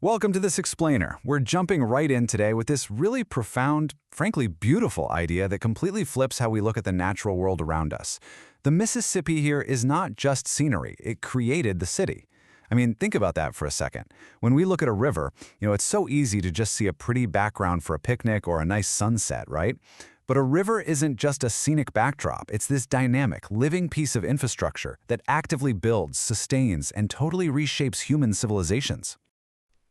Welcome to this explainer. We're jumping right in today with this really profound, frankly beautiful idea that completely flips how we look at the natural world around us. The Mississippi here is not just scenery, it created the city. I mean, think about that for a second. When we look at a river, it's so easy to just see a pretty background for a picnic or a nice sunset, right? But a river isn't just a scenic backdrop, it's this dynamic, living piece of infrastructure that actively builds, sustains, and totally reshapes human civilizations.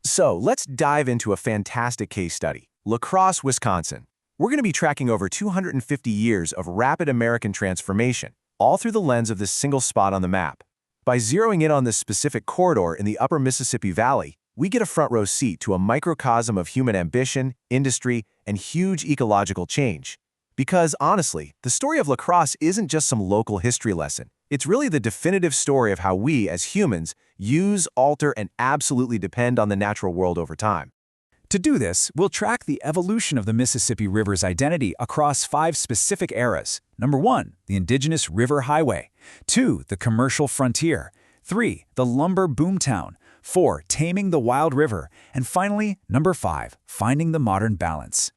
So let's dive into a fantastic case study, La Crosse, Wisconsin. We're going to be tracking over 250 years of rapid American transformation, all through the lens of this single spot on the map. By zeroing in on this specific corridor in the upper Mississippi Valley, we get a front-row seat to a microcosm of human ambition, industry, and huge ecological change. Because, honestly, the story of La Crosse isn't just some local history lesson. It's really the definitive story of how we, as humans, use, alter, and absolutely depend on the natural world over time. To do this, we'll track the evolution of the Mississippi River's identity across 5 specific eras. Number 1, the indigenous river highway. 2, the commercial frontier. 3, the lumber boomtown. 4, taming the wild river. And finally, number 5, finding the modern balance.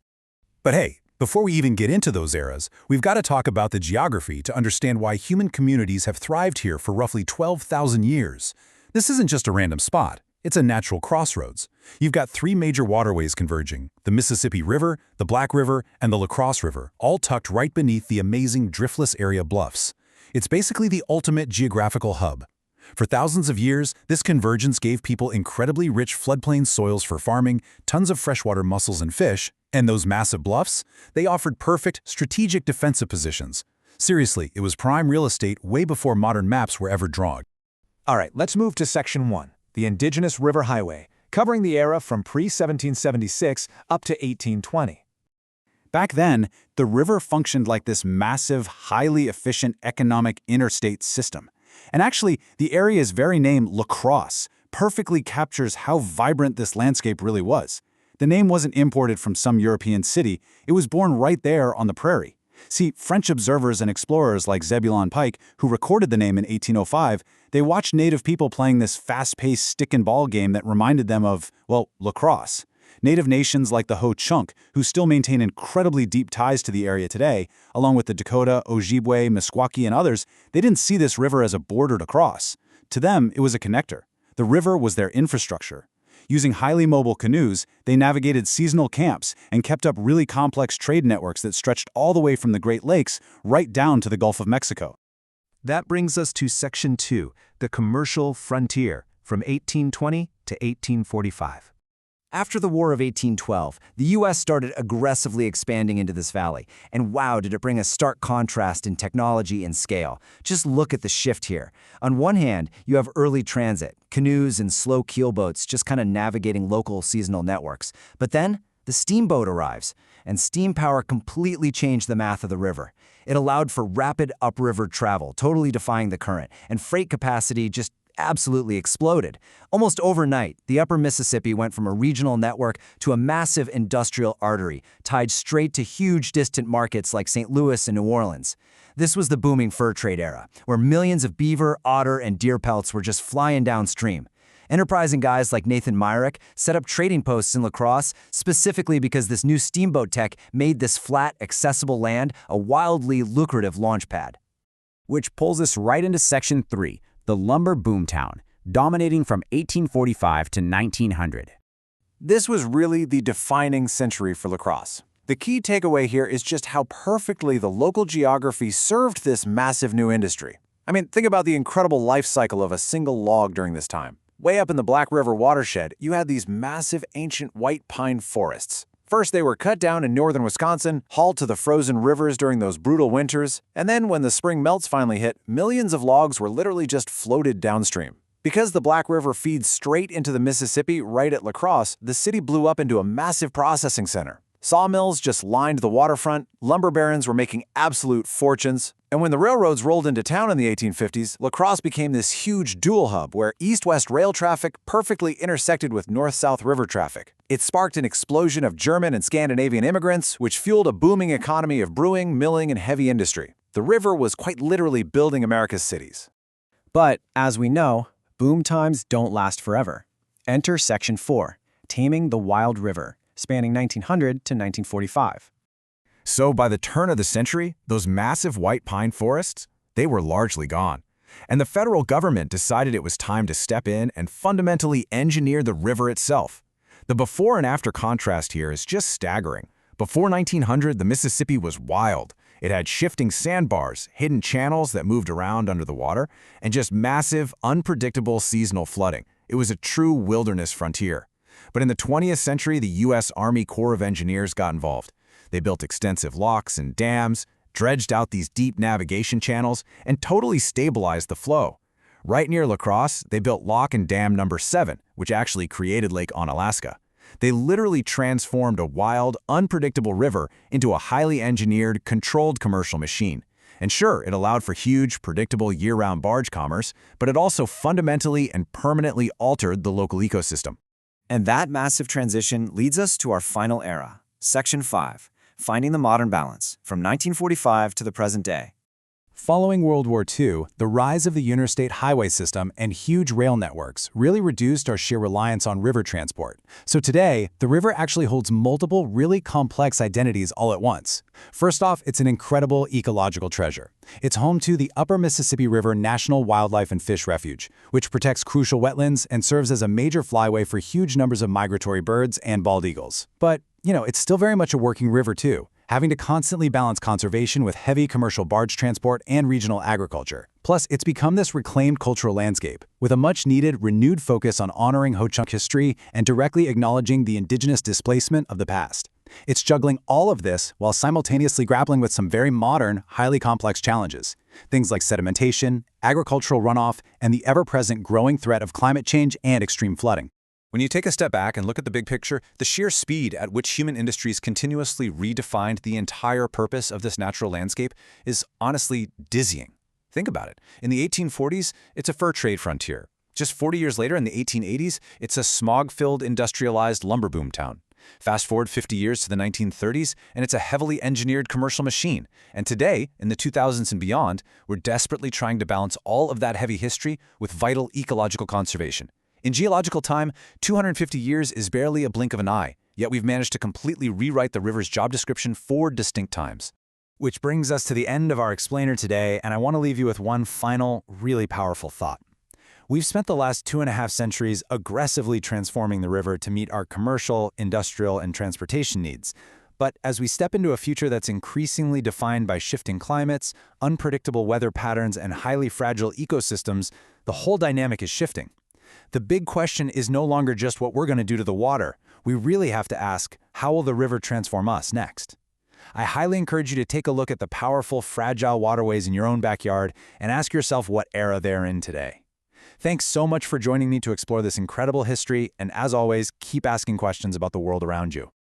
But hey, before we even get into those eras, we've got to talk about the geography to understand why human communities have thrived here for roughly 12,000 years. This isn't just a random spot. It's a natural crossroads. You've got 3 major waterways converging, the Mississippi River, the Black River, and the La Crosse River, all tucked right beneath the amazing driftless area bluffs. It's basically the ultimate geographical hub. For thousands of years, this convergence gave people incredibly rich floodplain soils for farming, tons of freshwater mussels and fish, and those massive bluffs, they offered perfect, strategic defensive positions. Seriously, it was prime real estate way before modern maps were ever drawn. All right, let's move to Section 1, the Indigenous River Highway, covering the era from pre-1776 up to 1820. Back then, the river functioned like this massive, highly efficient economic interstate system. And actually, the area's very name, La Crosse, perfectly captures how vibrant this landscape really was. The name wasn't imported from some European city, it was born right there on the prairie. See, French observers and explorers like Zebulon Pike, who recorded the name in 1805, they watched native people playing this fast-paced stick-and-ball game that reminded them of, well, La Crosse. Native nations like the Ho-Chunk, who still maintain incredibly deep ties to the area today, along with the Dakota, Ojibwe, Meskwaki, and others, they didn't see this river as a border to cross. To them, it was a connector. The river was their infrastructure. Using highly mobile canoes, they navigated seasonal camps and kept up really complex trade networks that stretched all the way from the Great Lakes right down to the Gulf of Mexico. That brings us to Section 2, the commercial frontier, from 1820 to 1845. After the War of 1812, the U.S. started aggressively expanding into this valley, and wow, did it bring a stark contrast in technology and scale. Just look at the shift here. On one hand, you have early transit, canoes and slow keelboats just kind of navigating local seasonal networks. But then, the steamboat arrives, and steam power completely changed the math of the river. It allowed for rapid upriver travel, totally defying the current, and freight capacity just absolutely exploded. Almost overnight, the upper Mississippi went from a regional network to a massive industrial artery, tied straight to huge distant markets like St. Louis and New Orleans. This was the booming fur trade era, where millions of beaver, otter, and deer pelts were just flying downstream. Enterprising guys like Nathan Myrick set up trading posts in La Crosse specifically because this new steamboat tech made this flat, accessible land a wildly lucrative launch pad. Which pulls us right into Section 3, the lumber boomtown, dominating from 1845 to 1900. This was really the defining century for La Crosse. The key takeaway here is just how perfectly the local geography served this massive new industry. I mean, think about the incredible life cycle of a single log during this time. Way up in the Black River watershed, you had these massive ancient white pine forests. First, they were cut down in northern Wisconsin, hauled to the frozen rivers during those brutal winters, and then when the spring melts finally hit, millions of logs were literally just floated downstream. Because the Black River feeds straight into the Mississippi right at La Crosse, the city blew up into a massive processing center. Sawmills just lined the waterfront, lumber barons were making absolute fortunes, and when the railroads rolled into town in the 1850s, La Crosse became this huge dual hub where east-west rail traffic perfectly intersected with north-south river traffic. It sparked an explosion of German and Scandinavian immigrants, which fueled a booming economy of brewing, milling, and heavy industry. The river was quite literally building America's cities. But, as we know, boom times don't last forever. Enter Section 4, Taming the Wild River, spanning 1900 to 1945. So by the turn of the century, those massive white pine forests, they were largely gone. And the federal government decided it was time to step in and fundamentally engineer the river itself. The before and after contrast here is just staggering. Before 1900, the Mississippi was wild. It had shifting sandbars, hidden channels that moved around under the water, and just massive, unpredictable seasonal flooding. It was a true wilderness frontier. But in the 20th century, the U.S. Army Corps of Engineers got involved. They built extensive locks and dams, dredged out these deep navigation channels, and totally stabilized the flow. Right near La Crosse, they built Lock and Dam number 7, which actually created Lake Onalaska. They literally transformed a wild, unpredictable river into a highly engineered, controlled commercial machine. And sure, it allowed for huge, predictable year-round barge commerce, but it also fundamentally and permanently altered the local ecosystem. And that massive transition leads us to our final era, Section 5, Finding the Modern Balance, from 1945 to the present day. Following World War II, the rise of the interstate highway system and huge rail networks really reduced our sheer reliance on river transport. So today, the river actually holds multiple really complex identities all at once. First off, it's an incredible ecological treasure. It's home to the Upper Mississippi River National Wildlife and Fish Refuge, which protects crucial wetlands and serves as a major flyway for huge numbers of migratory birds and bald eagles. But, it's still very much a working river too, having to constantly balance conservation with heavy commercial barge transport and regional agriculture. Plus, it's become this reclaimed cultural landscape, with a much-needed, renewed focus on honoring Ho-Chunk history and directly acknowledging the indigenous displacement of the past. It's juggling all of this while simultaneously grappling with some very modern, highly complex challenges. Things like sedimentation, agricultural runoff, and the ever-present growing threat of climate change and extreme flooding. When you take a step back and look at the big picture, the sheer speed at which human industries continuously redefined the entire purpose of this natural landscape is honestly dizzying. Think about it. In the 1840s, it's a fur trade frontier. Just 40 years later, in the 1880s, it's a smog-filled, industrialized lumber boom town. Fast forward 50 years to the 1930s, and it's a heavily engineered commercial machine. And today, in the 2000s and beyond, we're desperately trying to balance all of that heavy history with vital ecological conservation. In geological time, 250 years is barely a blink of an eye, yet we've managed to completely rewrite the river's job description 4 distinct times. Which brings us to the end of our explainer today, and I want to leave you with one final, really powerful thought. We've spent the last 2.5 centuries aggressively transforming the river to meet our commercial, industrial, and transportation needs. But as we step into a future that's increasingly defined by shifting climates, unpredictable weather patterns, and highly fragile ecosystems, the whole dynamic is shifting. The big question is no longer just what we're going to do to the water. We really have to ask, how will the river transform us next? I highly encourage you to take a look at the powerful, fragile waterways in your own backyard and ask yourself what era they're in today. Thanks so much for joining me to explore this incredible history, and as always, keep asking questions about the world around you.